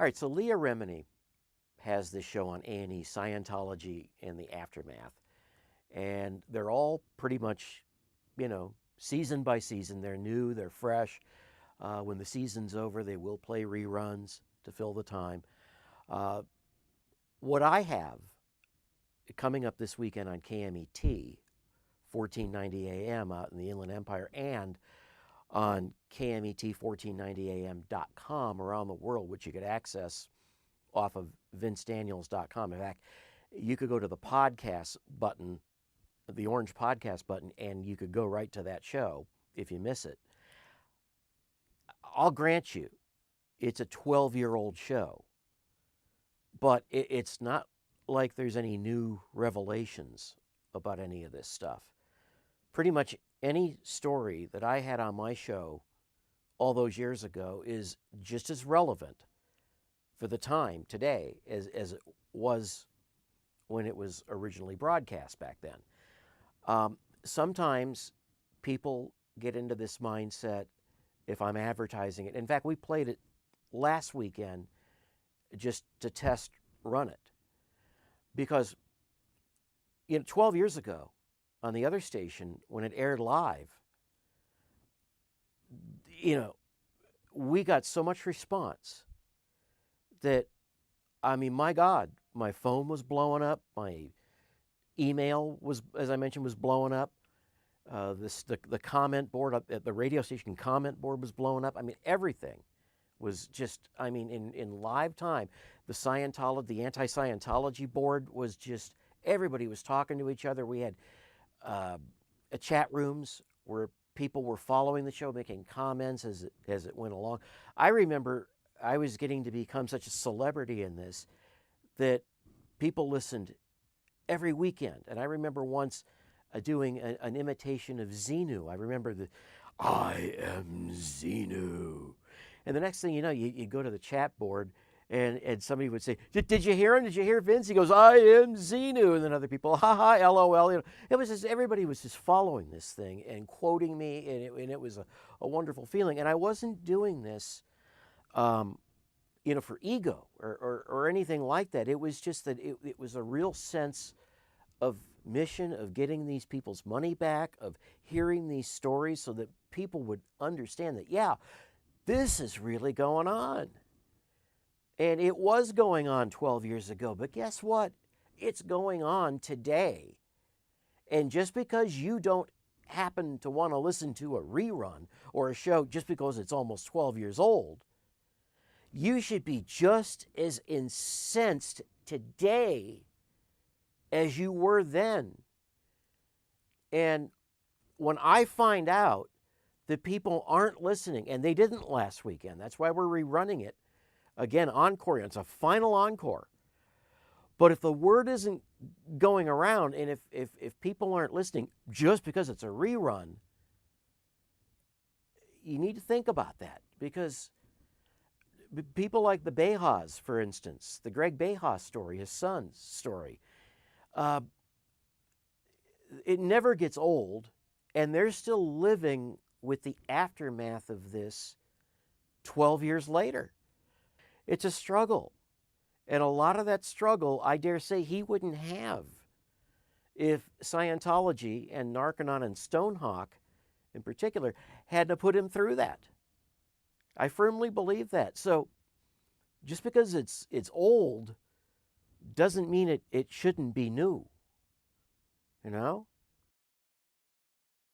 All right, so Leah Remini has this show on A&E, Scientology and the Aftermath. And they're all pretty much, season by season. They're new, they're fresh. When the season's over, they will play reruns to fill the time. What I have coming up this weekend on KMET, 1490 AM out in the Inland Empire, and on KMET1490am.com around the world, which you could access off of vincedaniels.com. In fact, you could go to the podcast button, the orange podcast button, and you could go right to that show if you miss it. I'll grant you, it's a 12-year-old show, but it's not like there's any new revelations about any of this stuff. Pretty much any story that I had on my show all those years ago is just as relevant for the time today as it was when it was originally broadcast back then. Sometimes people get into this mindset if I'm advertising it. In fact, we played it last weekend just to test run it. Because 12 years ago on the other station, when it aired live, we got so much response that, my God, my phone was blowing up, my email was, as I mentioned, was blowing up. The comment board at the radio station comment board was blowing up. Everything was just, in live time. The anti-Scientology board was just, everybody was talking to each other. We had chat rooms where people were following the show, making comments as it went along. I remember I was getting to become such a celebrity in this that people listened every weekend. And I remember once doing an imitation of Xenu. I remember I am Xenu. And the next thing you know, you go to the chat board and somebody would say, did you hear him? Did you hear Vince? He goes, I am Xenu. And then other people, ha ha, LOL. It was just, everybody was just following this thing and quoting me. And it was a wonderful feeling. And I wasn't doing this, for ego or anything like that. It was just that it was a real sense of mission, of getting these people's money back, of hearing these stories so that people would understand that, yeah, this is really going on. And it was going on 12 years ago, but guess what? It's going on today. And just because you don't happen to want to listen to a rerun or a show just because it's almost 12 years old, you should be just as incensed today as you were then. And when I find out that people aren't listening, and they didn't last weekend, that's why we're rerunning it again, encore. It's a final encore. But if the word isn't going around, and if people aren't listening just because it's a rerun, you need to think about that. Because people like the Behas, for instance, the Greg Beha story, his son's story, it never gets old, and they're still living with the aftermath of this 12 years later. It's a struggle. And a lot of that struggle, I dare say, he wouldn't have if Scientology and Narconon and Stonehawk in particular hadn't put him through that. I firmly believe that. So just because it's old doesn't mean it shouldn't be new.